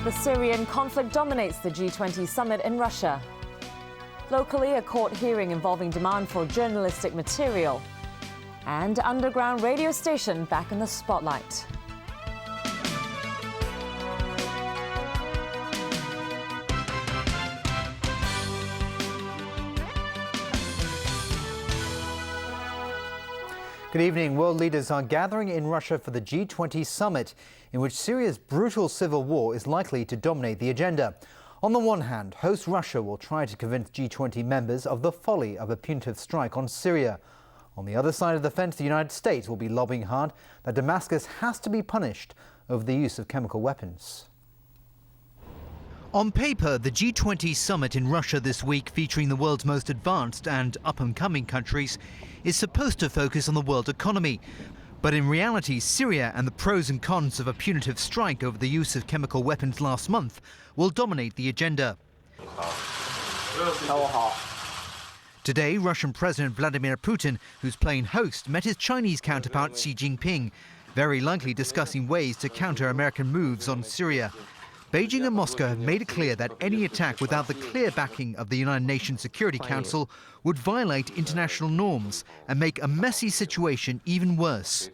The Syrian conflict dominates the G20 summit in Russia. Locally, a court hearing involving demand for journalistic material. And underground radio station back in the spotlight. Good evening. World leaders are gathering in Russia for the G20 summit, in which Syria's brutal civil war is likely to dominate the agenda. On the one hand, host Russia will try to convince G20 members of the folly of a punitive strike on Syria. On the other side of the fence, the United States will be lobbying hard that Damascus has to be punished over the use of chemical weapons. On paper, the G20 summit in Russia this week, featuring the world's most advanced and up-and-coming countries, is supposed to focus on the world economy. But in reality, Syria and the pros and cons of a punitive strike over the use of chemical weapons last month will dominate the agenda. Today, Russian President Vladimir Putin, who's playing host, met his Chinese counterpart Xi Jinping, very likely discussing ways to counter American moves on Syria. Beijing and Moscow have made it clear that any attack without the clear backing of the United Nations Security Council would violate international norms and make a messy situation even worse.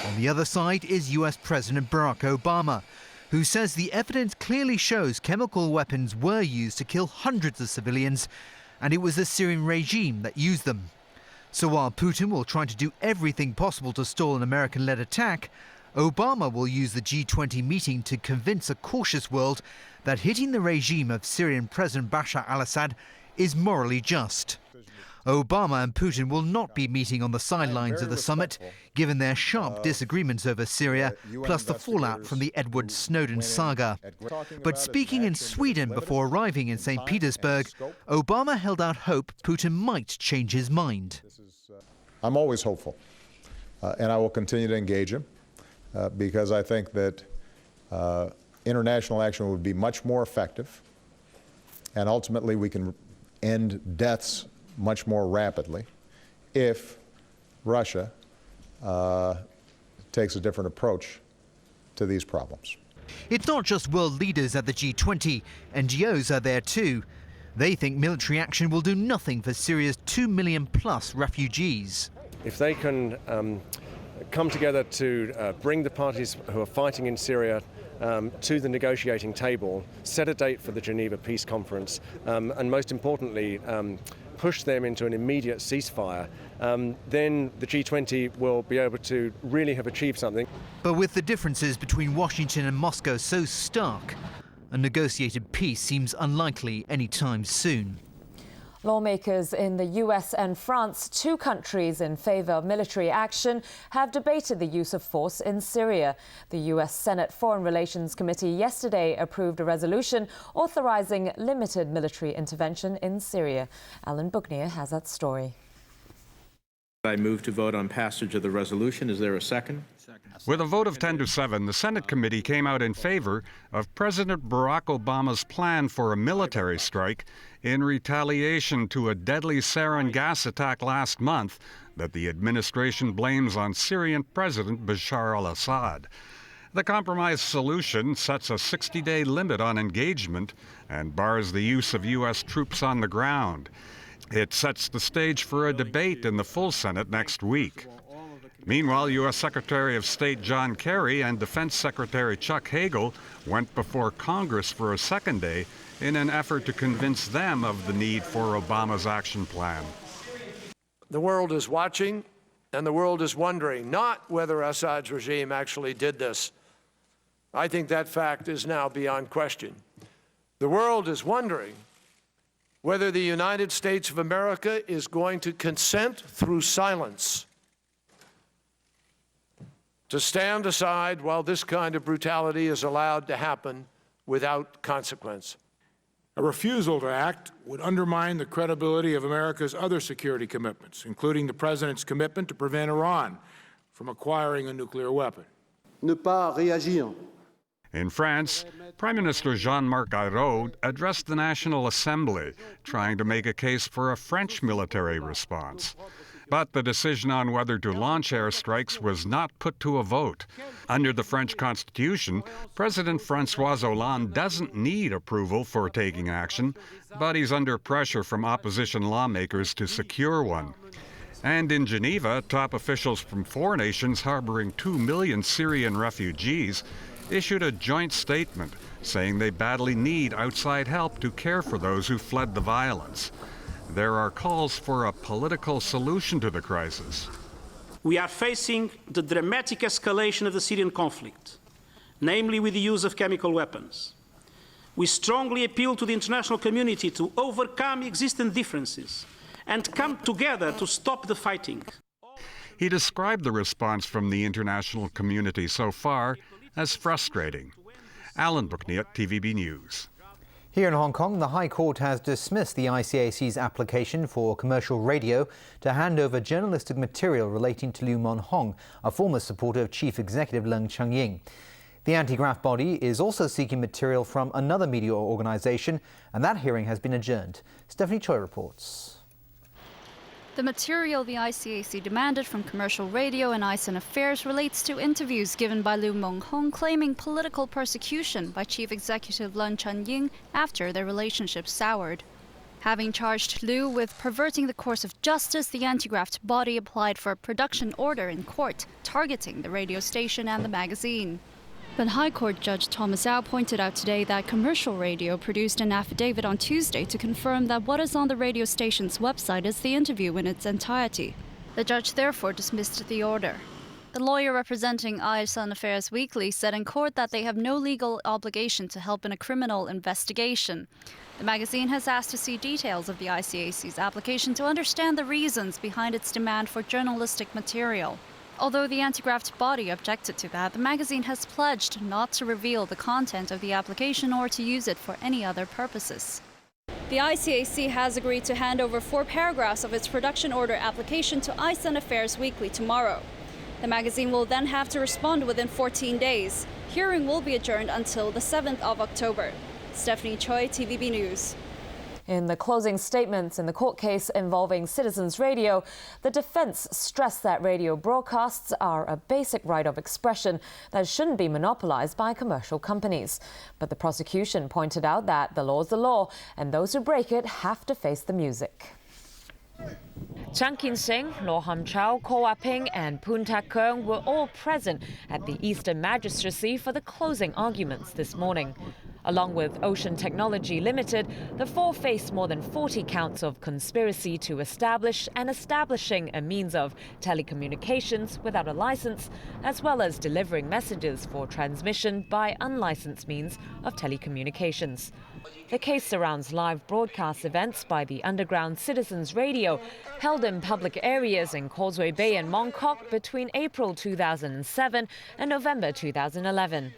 On the other side is US President Barack Obama, who says the evidence clearly shows chemical weapons were used to kill hundreds of civilians, and it was the Syrian regime that used them. So while Putin will try to do everything possible to stall an American-led attack, Obama will use the G20 meeting to convince a cautious world that hitting the regime of Syrian President Bashar al-Assad is morally just. Obama and Putin will not be meeting on the sidelines of the summit, given their sharp disagreements over Syria, plus the fallout from the Edward Snowden saga. But speaking in Sweden before arriving in St. Petersburg, Obama held out hope Putin might change his mind. I'm always hopeful, and I will continue to engage him. Because I think that international action would be much more effective, and ultimately we can end deaths much more rapidly if Russia takes a different approach to these problems. It's not just world leaders at the G20. NGOs are there too. They think military action will do nothing for Syria's 2 million plus refugees. If they can come together to bring the parties who are fighting in Syria to the negotiating table, set a date for the Geneva Peace Conference, and most importantly, push them into an immediate ceasefire, then the G20 will be able to really have achieved something. But with the differences between Washington and Moscow so stark, a negotiated peace seems unlikely anytime soon. Lawmakers in the US and France, two countries in favor of military action, have debated the use of force in Syria. The US Senate Foreign Relations Committee yesterday approved a resolution authorizing limited military intervention in Syria. Alan Booknear has that story. I move to vote on passage of the resolution. Is there a second? With a vote of 10-7, the Senate committee came out in favor of President Barack Obama's plan for a military strike in retaliation to a deadly sarin gas attack last month that the administration blames on Syrian President Bashar al-Assad. The compromise solution sets a 60-day limit on engagement and bars the use of U.S. troops on the ground. It sets the stage for a debate in the full Senate next week. Meanwhile, U.S. Secretary of State John Kerry and Defense Secretary Chuck Hagel went before Congress for a second day in an effort to convince them of the need for Obama's action plan. The world is watching, and the world is wondering not whether Assad's regime actually did this. I think that fact is now beyond question. The world is wondering whether the United States of America is going to consent through silence to stand aside while this kind of brutality is allowed to happen without consequence. A refusal to act would undermine the credibility of America's other security commitments, including the President's commitment to prevent Iran from acquiring a nuclear weapon. Ne pas réagir. In France, Prime Minister Jean-Marc Ayrault addressed the National Assembly, trying to make a case for a French military response. But the decision on whether to launch airstrikes was not put to a vote. Under the French Constitution, President François Hollande doesn't need approval for taking action, but he's under pressure from opposition lawmakers to secure one. And in Geneva, top officials from 4 nations harboring 2 million Syrian refugees issued a joint statement saying they badly need outside help to care for those who fled the violence. There are calls for a political solution to the crisis. We are facing the dramatic escalation of the Syrian conflict, namely with the use of chemical weapons. We strongly appeal to the international community to overcome existing differences and come together to stop the fighting. He described the response from the international community so far as frustrating. Alan Bookniat, TVB News. Here in Hong Kong, the High Court has dismissed the ICAC's application for commercial radio to hand over journalistic material relating to Liu Meng Hong, a former supporter of Chief Executive Leung Chun-ying. The anti-graft body is also seeking material from another media organisation, and that hearing has been adjourned. Stephanie Choi reports. The material the ICAC demanded from commercial radio and ICEN Affairs relates to interviews given by Liu Meng Hong claiming political persecution by Chief Executive Leung Chun-ying after their relationship soured. Having charged Liu with perverting the course of justice, the anti-graft body applied for a production order in court, targeting the radio station and the magazine. But High Court Judge Thomas Au pointed out today that commercial radio produced an affidavit on Tuesday to confirm that what is on the radio station's website is the interview in its entirety. The judge therefore dismissed the order. The lawyer representing ICEN Affairs Weekly said in court that they have no legal obligation to help in a criminal investigation. The magazine has asked to see details of the ICAC's application to understand the reasons behind its demand for journalistic material. Although the anti-graft body objected to that, the magazine has pledged not to reveal the content of the application or to use it for any other purposes. The ICAC has agreed to hand over 4 paragraphs of its production order application to ICEN Affairs Weekly tomorrow. The magazine will then have to respond within 14 days. Hearing will be adjourned until the 7th of October. Stephanie Choi, TVB News. In the closing statements in the court case involving Citizens Radio, the defense stressed that radio broadcasts are a basic right of expression that shouldn't be monopolized by commercial companies. But the prosecution pointed out that the law's the law, and those who break it have to face the music. Chan Kin-sing, Law Ham Chow, Ko Wah-ping and Poon Tak-keung were all present at the Eastern Magistracy for the closing arguments this morning. Along with Ocean Technology Limited, the 4 face more than 40 counts of conspiracy to establish and establishing a means of telecommunications without a license, as well as delivering messages for transmission by unlicensed means of telecommunications. The case surrounds live broadcast events by the underground Citizens Radio, held in public areas in Causeway Bay and Mong Kok between April 2007 and November 2011.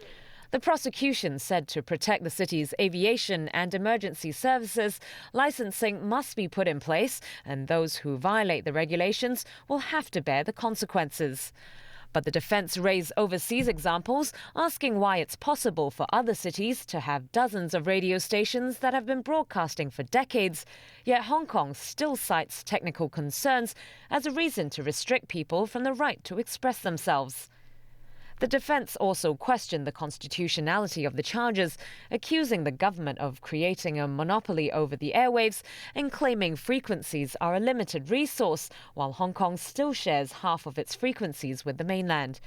The prosecution said to protect the city's aviation and emergency services, licensing must be put in place, and those who violate the regulations will have to bear the consequences. But the defense raised overseas examples, asking why it's possible for other cities to have dozens of radio stations that have been broadcasting for decades, yet Hong Kong still cites technical concerns as a reason to restrict people from the right to express themselves. The defense also questioned the constitutionality of the charges, accusing the government of creating a monopoly over the airwaves and claiming frequencies are a limited resource, while Hong Kong still shares half of its frequencies with the mainland.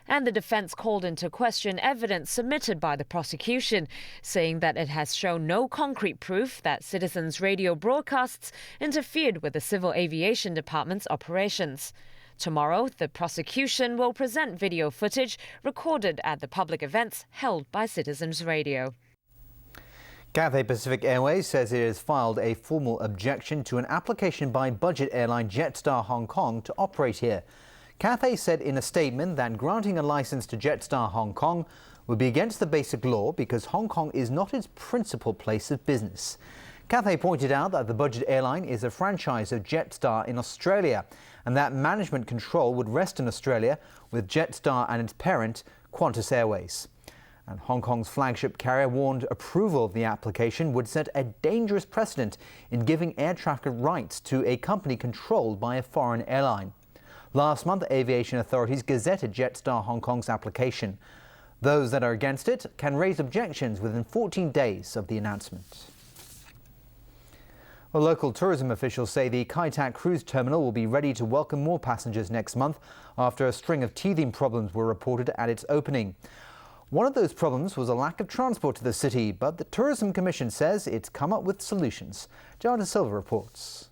And the defense called into question evidence submitted by the prosecution, saying that it has shown no concrete proof that Citizens Radio broadcasts interfered with the Civil Aviation Department's operations. Tomorrow, the prosecution will present video footage recorded at the public events held by Citizens Radio. Cathay Pacific Airways says it has filed a formal objection to an application by budget airline Jetstar Hong Kong to operate here. Cathay said in a statement that granting a license to Jetstar Hong Kong would be against the basic law because Hong Kong is not its principal place of business. Cathay pointed out that the budget airline is a franchise of Jetstar in Australia and that management control would rest in Australia with Jetstar and its parent, Qantas Airways. And Hong Kong's flagship carrier warned approval of the application would set a dangerous precedent in giving air traffic rights to a company controlled by a foreign airline. Last month, aviation authorities gazetted Jetstar Hong Kong's application. Those that are against it can raise objections within 14 days of the announcement. Well, local tourism officials say the Kai Tak cruise terminal will be ready to welcome more passengers next month after a string of teething problems were reported at its opening. One of those problems was a lack of transport to the city, but the Tourism Commission says it's come up with solutions. Jarda Silva reports.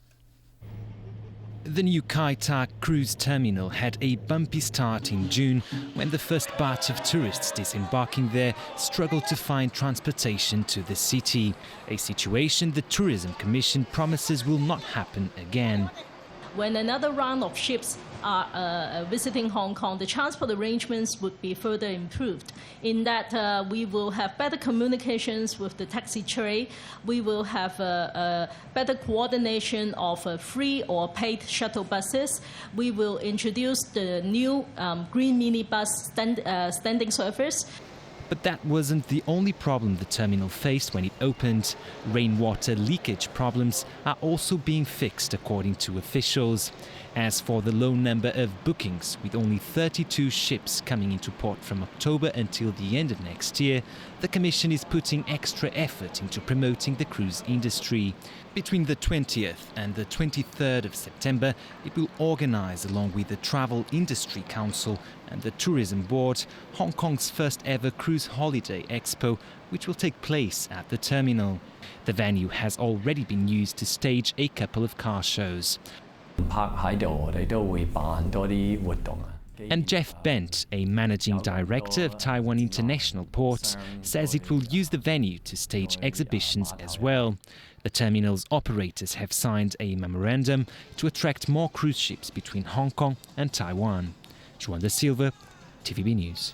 The new Kai Tak cruise terminal had a bumpy start in June when the first batch of tourists disembarking there struggled to find transportation to the city, a situation the Tourism Commission promises will not happen again. When another round of ships are visiting Hong Kong, the transport arrangements would be further improved in that we will have better communications with the taxi trade. We will have better coordination of free or paid shuttle buses. We will introduce the new green minibus standing service. But that wasn't the only problem the terminal faced when it opened. Rainwater leakage problems are also being fixed, according to officials. As for the low number of bookings, with only 32 ships coming into port from October until the end of next year, the Commission is putting extra effort into promoting the cruise industry. Between the 20th and the 23rd of September, it will organise, along with the Travel Industry Council and the Tourism Board, Hong Kong's first ever Cruise Holiday Expo, which will take place at the terminal. The venue has already been used to stage a couple of car shows. And Jeff Bent, a managing director of Taiwan International Ports, says it will use the venue to stage exhibitions as well. The terminal's operators have signed a memorandum to attract more cruise ships between Hong Kong and Taiwan. Juan da Silva, TVB News.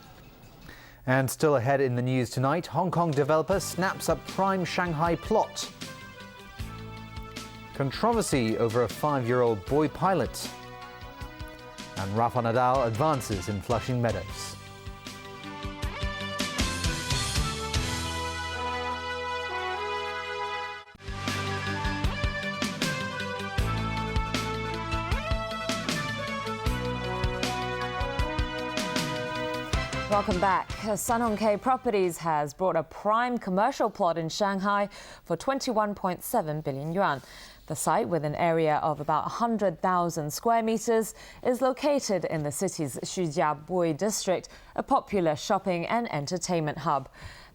And still ahead in the news tonight, Hong Kong developer snaps up prime Shanghai plot. Controversy over a 5-year-old boy pilot. And Rafa Nadal advances in Flushing Meadows. Welcome back. Sun Hung Kai Properties has bought a prime commercial plot in Shanghai for 21.7 billion yuan. The site, with an area of about 100,000 square meters, is located in the city's Xujiabui district, a popular shopping and entertainment hub.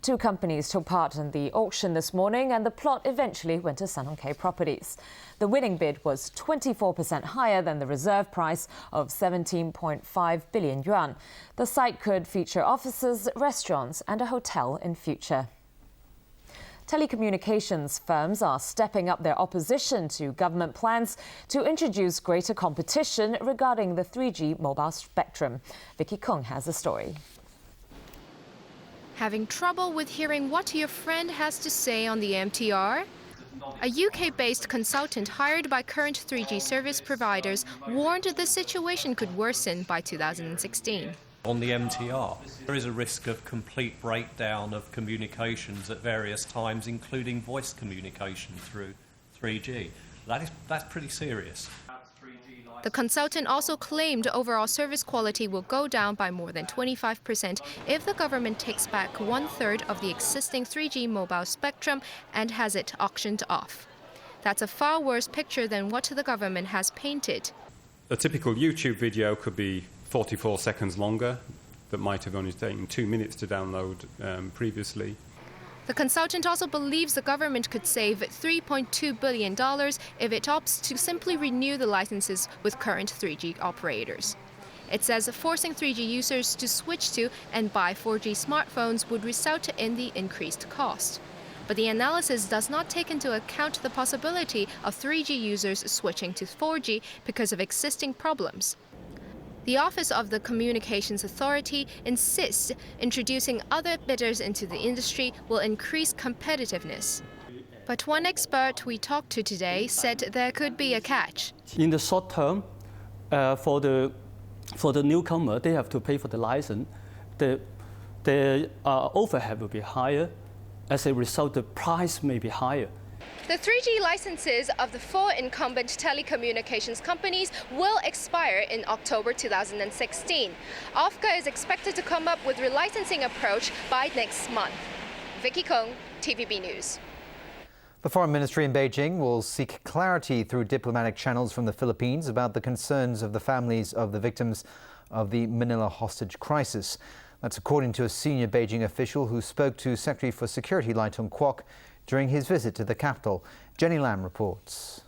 2 companies took part in the auction this morning, and the plot eventually went to Sun Hung Kai Properties. The winning bid was 24% higher than the reserve price of 17.5 billion yuan. The site could feature offices, restaurants, and a hotel in future. Telecommunications firms are stepping up their opposition to government plans to introduce greater competition regarding the 3G mobile spectrum. Vicky Kung has a story. Having trouble with hearing what your friend has to say on the MTR? A UK-based consultant hired by current 3G service providers warned the situation could worsen by 2016. On the MTR, there is a risk of complete breakdown of communications at various times, including voice communication through 3G. That's pretty serious. The consultant also claimed overall service quality will go down by more than 25% if the government takes back 1/3 of the existing 3G mobile spectrum and has it auctioned off. That's a far worse picture than what the government has painted. A typical YouTube video could be 44 seconds longer, that might have only taken 2 minutes to download previously. The consultant also believes the government could save $3.2 billion if it opts to simply renew the licenses with current 3G operators. It says forcing 3G users to switch to and buy 4G smartphones would result in the increased cost. But the analysis does not take into account the possibility of 3G users switching to 4G because of existing problems. The Office of the Communications Authority insists introducing other bidders into the industry will increase competitiveness. But one expert we talked to today said there could be a catch. In the short term, for the newcomer, they have to pay for the license. The the overhead will be higher. As a result, the price may be higher. The 3G licenses of the 4 incumbent telecommunications companies will expire in October 2016. Ofca is expected to come up with a relicensing approach by next month. Vicky Kong, TVB News. The Foreign Ministry in Beijing will seek clarity through diplomatic channels from the Philippines about the concerns of the families of the victims of the Manila hostage crisis. That's according to a senior Beijing official who spoke to Secretary for Security Lai Tung-kwok during his visit to the capital. Jenny Lam reports.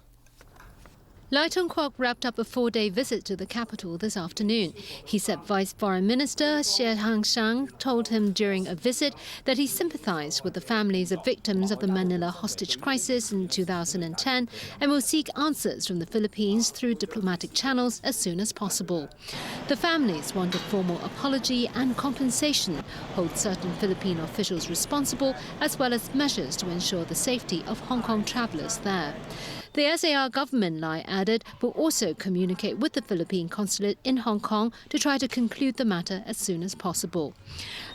Lai Tung-kwok wrapped up a 4-day visit to the capital this afternoon. He said Vice Foreign Minister Xie Hangshang told him during a visit that he sympathized with the families of victims of the Manila hostage crisis in 2010 and will seek answers from the Philippines through diplomatic channels as soon as possible. The families want a formal apology and compensation, hold certain Philippine officials responsible, as well as measures to ensure the safety of Hong Kong travellers there. The SAR government, Lai added, will also communicate with the Philippine consulate in Hong Kong to try to conclude the matter as soon as possible.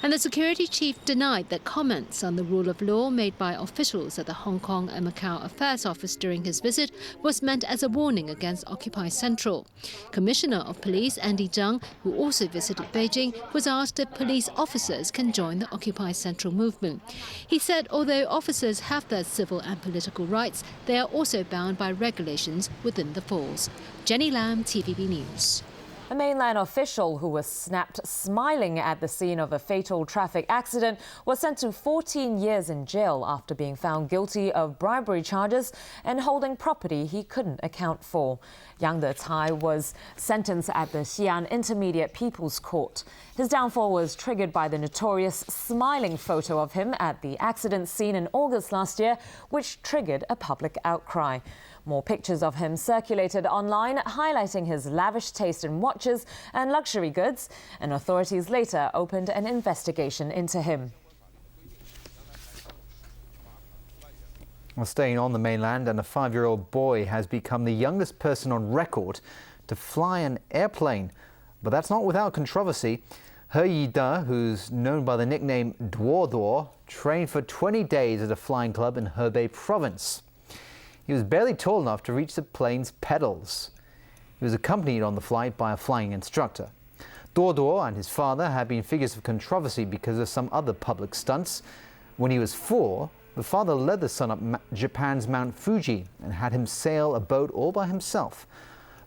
And the security chief denied that comments on the rule of law made by officials at the Hong Kong and Macau Affairs Office during his visit was meant as a warning against Occupy Central. Commissioner of Police Andy Zhang, who also visited Beijing, was asked if police officers can join the Occupy Central movement. He said although officers have their civil and political rights, they are also bound by regulations within the force. Jenny Lam, TVB News. A mainland official who was snapped smiling at the scene of a fatal traffic accident was sent to 14 years in jail after being found guilty of bribery charges and holding property he couldn't account for. Yang De-tai was sentenced at the Xi'an Intermediate People's Court. His downfall was triggered by the notorious smiling photo of him at the accident scene in August last year, which triggered a public outcry. More pictures of him circulated online, highlighting his lavish taste in watches and luxury goods, and authorities later opened an investigation into him. Well, staying on the mainland, and a 5-year-old boy has become the youngest person on record to fly an airplane. But that's not without controversy. He Yide, who's known by the nickname Duo Duo, trained for 20 days at a flying club in Hebei province. He was barely tall enough to reach the plane's pedals. He was accompanied on the flight by a flying instructor. Duo Duo and his father have been figures of controversy because of some other public stunts. When he was 4, the father led the son up Japan's Mount Fuji and had him sail a boat all by himself.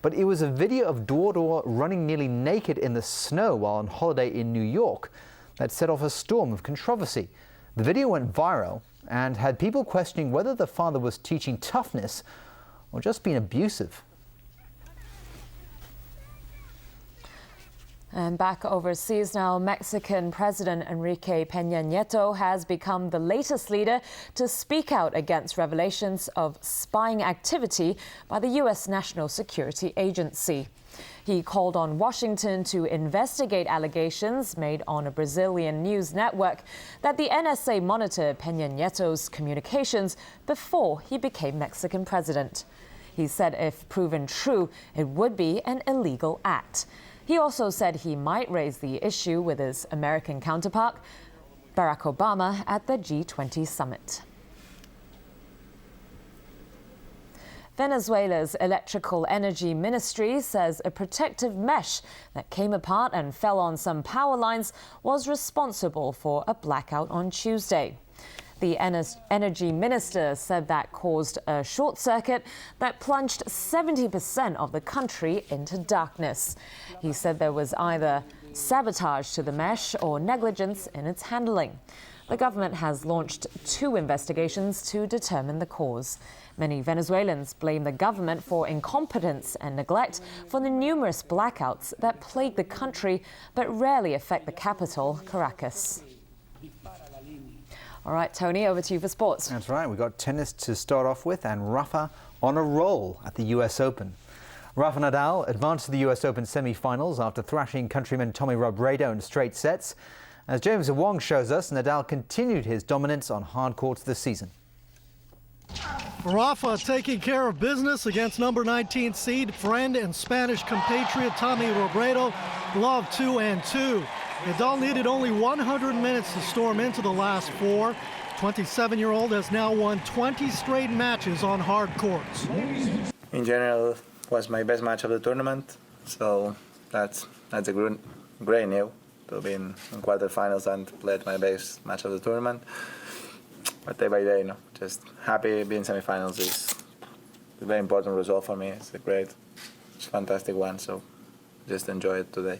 But it was a video of Duo Duo running nearly naked in the snow while on holiday in New York that set off a storm of controversy. The video went viral and had people questioning whether the father was teaching toughness or just being abusive. And back overseas now, Mexican President Enrique Peña Nieto has become the latest leader to speak out against revelations of spying activity by the U.S. National Security Agency. He called on Washington to investigate allegations made on a Brazilian news network that the NSA monitored Peña Nieto's communications before he became Mexican president. He said if proven true, it would be an illegal act. He also said he might raise the issue with his American counterpart, Barack Obama, at the G20 summit. Venezuela's Electrical Energy Ministry says a protective mesh that came apart and fell on some power lines was responsible for a blackout on Tuesday. The energy minister said that caused a short circuit that plunged 70% of the country into darkness. He said there was either sabotage to the mesh or negligence in its handling. The government has launched 2 investigations to determine the cause. Many Venezuelans blame the government for incompetence and neglect for the numerous blackouts that plague the country but rarely affect the capital, Caracas. All right, Tony, over to you for sports. That's right. We've got tennis to start off with, and Rafa on a roll at the US Open. Rafa Nadal advanced to the US Open semi-finals after thrashing countryman Tommy Robredo in straight sets. As James Wong shows us, Nadal continued his dominance on hard courts this season. Rafa taking care of business against number 19 seed, friend and Spanish compatriot Tommy Robredo, love 2-2. Nadal needed only 100 minutes to storm into the last four. 27-year-old has now won 20 straight matches on hard courts. In general, was my best match of the tournament, so that's a great news to be in quarterfinals and played my best match of the tournament. But day by day, just happy being semifinals is a very important result for me. It's a fantastic one, so just enjoy it today.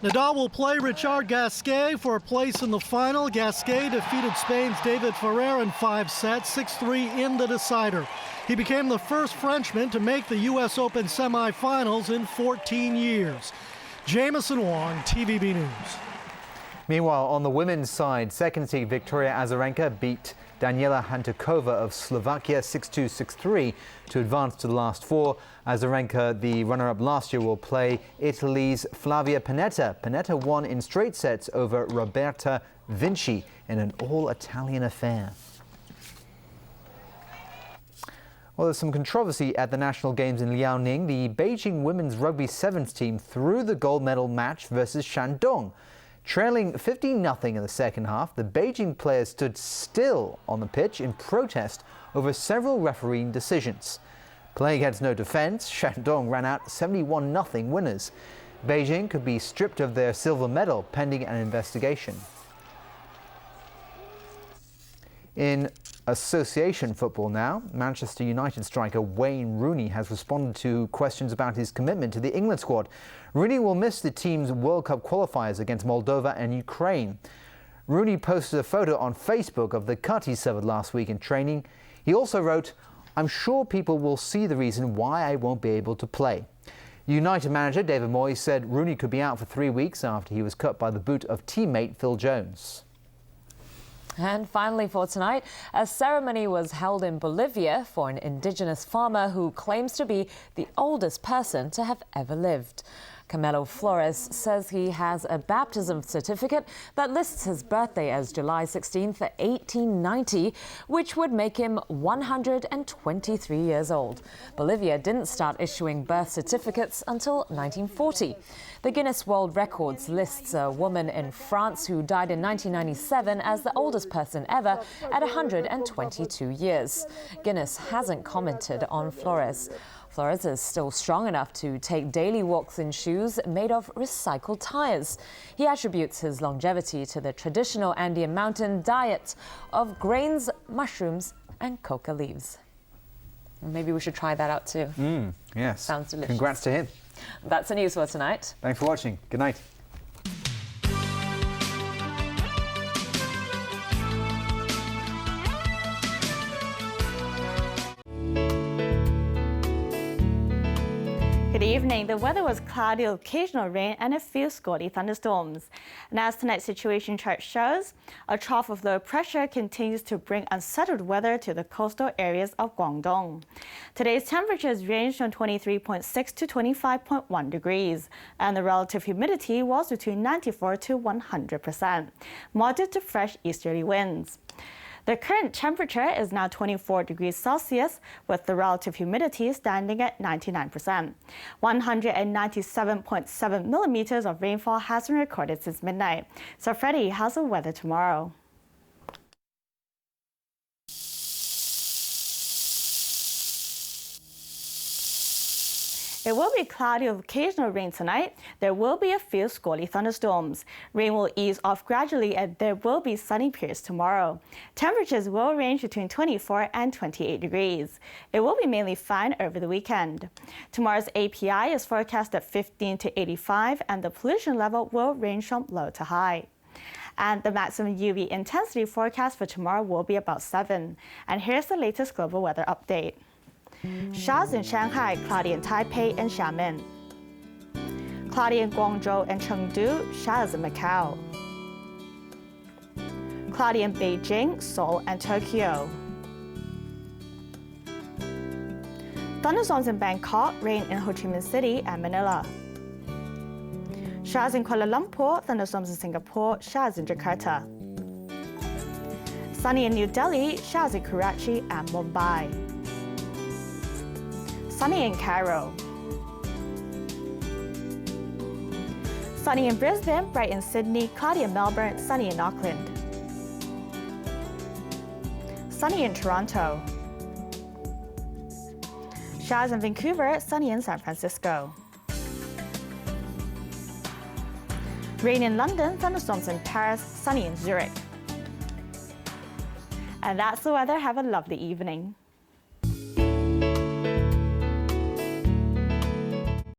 Nadal will play Richard Gasquet for a place in the final. Gasquet defeated Spain's David Ferrer in 5 sets, 6-3 in the decider. He became the first Frenchman to make the U.S. Open semifinals in 14 years. Jameson Wong, TVB News. Meanwhile, on the women's side, second seed Victoria Azarenka beat Daniela Hantuchova of Slovakia 6-2, 6-3 to advance to the last four. Azarenka, the runner-up last year, will play Italy's Flavia Pennetta. Pennetta won in straight sets over Roberta Vinci in an all-Italian affair. Well, there's some controversy at the National Games in Liaoning. The Beijing women's rugby sevens team threw the gold medal match versus Shandong. Trailing 15-0 in the second half, the Beijing players stood still on the pitch in protest over several refereeing decisions. Playing against no defence, Shandong ran out 71-0 winners. Beijing could be stripped of their silver medal pending an investigation. In association football now, Manchester United striker Wayne Rooney has responded to questions about his commitment to the England squad. Rooney will miss the team's World Cup qualifiers against Moldova and Ukraine. Rooney posted a photo on Facebook of the cut he suffered last week in training. He also wrote, "I'm sure people will see the reason why I won't be able to play." United manager David Moyes said Rooney could be out for 3 weeks after he was cut by the boot of teammate Phil Jones. And finally for tonight, a ceremony was held in Bolivia for an indigenous farmer who claims to be the oldest person to have ever lived. Camelo Flores says he has a baptism certificate that lists his birthday as July 16th, 1890, which would make him 123 years old. Bolivia didn't start issuing birth certificates until 1940. The Guinness World Records lists a woman in France who died in 1997 as the oldest person ever at 122 years. Guinness hasn't commented on Flores. Flores is still strong enough to take daily walks in shoes made of recycled tires. He attributes his longevity to the traditional Andean mountain diet of grains, mushrooms, and coca leaves. Maybe we should try that out too. Yes. Sounds delicious. Congrats to him. That's the news for tonight. Thanks for watching. Good night. Good evening. The weather was cloudy with occasional rain and a few squally thunderstorms. And as tonight's situation chart shows, a trough of low pressure continues to bring unsettled weather to the coastal areas of Guangdong. Today's temperatures ranged from 23.6 to 25.1 degrees, and the relative humidity was between 94 to 100%. Moderate to fresh easterly winds. The current temperature is now 24 degrees Celsius, with the relative humidity standing at 99%. 197.7 millimeters of rainfall has been recorded since midnight. So Freddie, how's the weather tomorrow? It will be cloudy with occasional rain tonight. There will be a few squally thunderstorms. Rain will ease off gradually and there will be sunny periods tomorrow. Temperatures will range between 24 and 28 degrees. It will be mainly fine over the weekend. Tomorrow's API is forecast at 15 to 85 and the pollution level will range from low to high. And the maximum UV intensity forecast for tomorrow will be about 7. And here's the latest global weather update. Showers in Shanghai, cloudy in Taipei and Xiamen. Cloudy in Guangzhou and Chengdu, showers in Macau. Cloudy in Beijing, Seoul and Tokyo. Thunderstorms in Bangkok, rain in Ho Chi Minh City and Manila. Showers in Kuala Lumpur, thunderstorms in Singapore, showers in Jakarta. Sunny in New Delhi, showers in Karachi and Mumbai. Sunny in Cairo. Sunny in Brisbane, bright in Sydney, cloudy in Melbourne, sunny in Auckland. Sunny in Toronto. Showers in Vancouver, sunny in San Francisco. Rain in London, thunderstorms in Paris, sunny in Zurich. And that's the weather. Have a lovely evening.